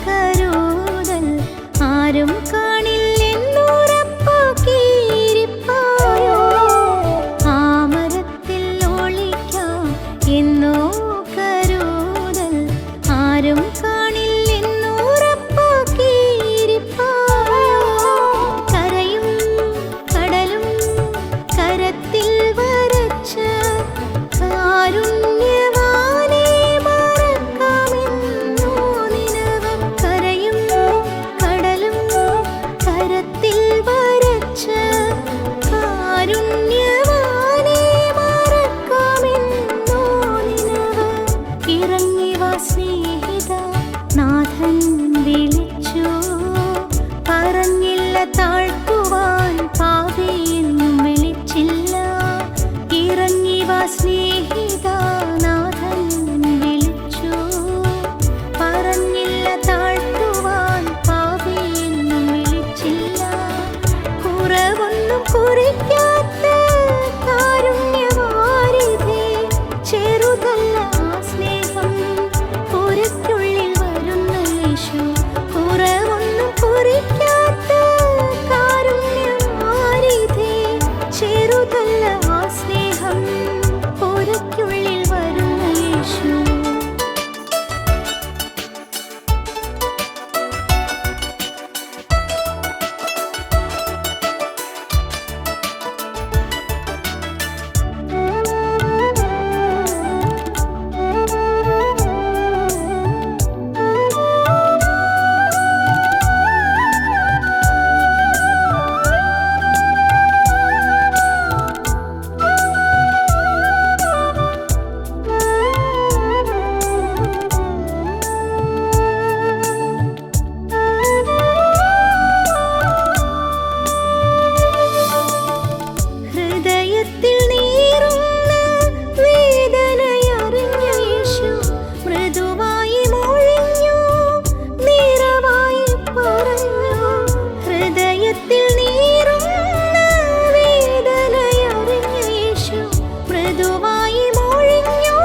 കരുതൽ ആരും കാണില്ലെന്നുറപ്പാക്കിയിരിപ്പായോ ആ മരത്തിൽ ഒളിക്കാം എന്നോ കരുതൽ ആരും കാണില്ലെന്നുറപ്പാക്കിയിരിപ്പായോ കരയും കടലും കരത്തിൽ വരച്ച കാരുണ്യവാനെ മറക്കാമെന്നോ നിനവ് കരയും കടലും കരത്തിൽ വരച്ച കാരുണ്യവാനെ മറക്കാമെന്നോ നിനവ് ഇറങ്ങി വാ സ്നേഹിത നാഥൻ വിളിച്ചു പറഞ്ഞില്ല താഴ്ത്തുവാൻ പാപിയെന്നും വിളിച്ചില്ല ഇറങ്ങി വാ സ്നേഹിത നാഥൻ വിളിച്ചു പറഞ്ഞില്ല താഴ്ത്തുവാൻ പാപിയെന്നും വിളിച്ചില്ല കുറവൊന്നും കുറിക്കാത്ത കാരുണ്യവാരിധേ ചെറുതല്ല ആ സ്നേഹം പുരയ്ക്കുള്ളിൽ വരുന്ന യേശു കുറവൊന്നും കുറിക്കാത്ത കാരുണ്യവാരിധേ ചെറുതല്ല ആ സ്നേഹം പുരയ്ക്കുള്ളിൽ വരുന്ന യേശു ഹൃദയത്തിൽ നീറുന്ന വേദനയറിഞ്ഞ യേശു മൃദുവായി മൊഴിഞ്ഞു നിറവായി പറഞ്ഞു ഹൃദയത്തിൽ നീറുന്ന വേദനയറിഞ്ഞ യേശു മൃദുവായി മൊഴിഞ്ഞു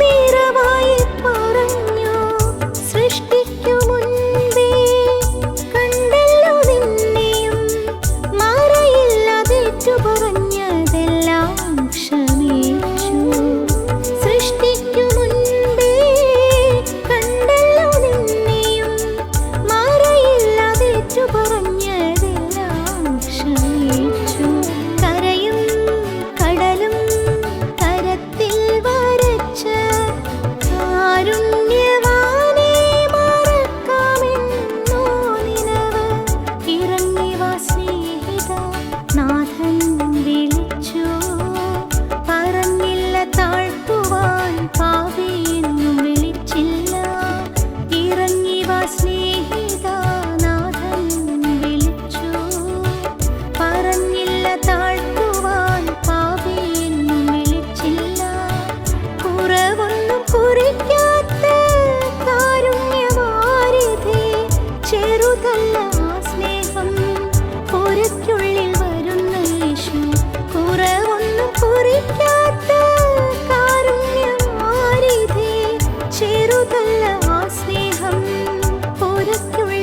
നിറവായി പറഞ്ഞു സൃഷ്ടിക്കു മുൻപേ കണ്ടല്ലോ നിന്നെയും മറയില്ലാതേറ്റു പറഞ്ഞതെല്ലാം ക്ഷമിച്ചു സൃഷ്ടിക്കു മുൻപേ കണ്ടല്ലോ നിന്നെയും മറയില്ലാതേറ്റു പറഞ്ഞതെല്ലാം ക്ഷമിച്ചു കരയും കടലും കരത്തിൽ വരച്ച കാരുണ്യവാനെ മറക്കാമെന്നോ നിനവ് ഇറങ്ങി വാ സ്നേഹിത നാഥൻ വിളിച്ചു പറഞ്ഞില്ല താഴ്ത്തുവാൻ പാപിയെന്നും വിളിച്ചില്ല ഇറങ്ങി വാ സ്നേഹിത നാഥൻ വിളിച്ചു പറഞ്ഞില്ല താഴ്ത്തുവാൻ പാപിയെന്നും വിളിച്ചില്ല കുറവൊന്നും കുറിക്കാത്ത കാരുണ്യവാരിധേ ചെറുതല്ല ആ സ്നേഹം പുരയ്ക്കുള്ളിൽ വരുന്ന യേശു കുറവൊന്നും കുറിക്കാത്ത കാരുണ്യവാരിധേ ചെറുതല്ല ആ സ്നേഹം പുരയ്ക്കുള്ളിൽ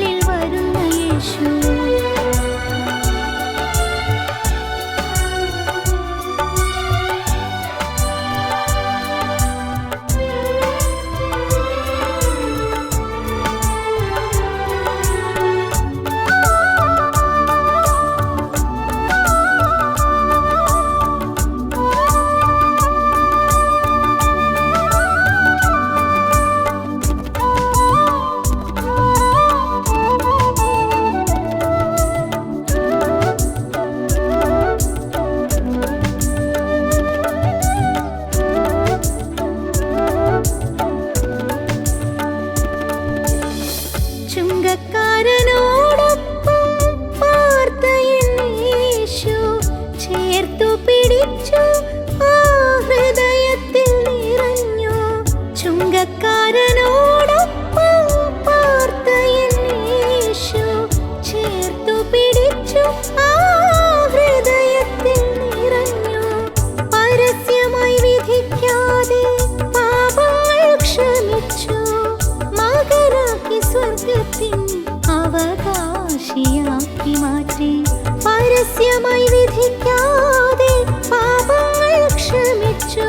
അവകാശിയാക്കി മാറ്റി. പരസ്യമായി വിധിക്കാതെ പാപങ്ങൾ ക്ഷമിച്ചു.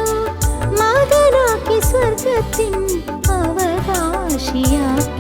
മകനാക്കി സ്വർഗത്തിൻ അവകാശിയാക്കി.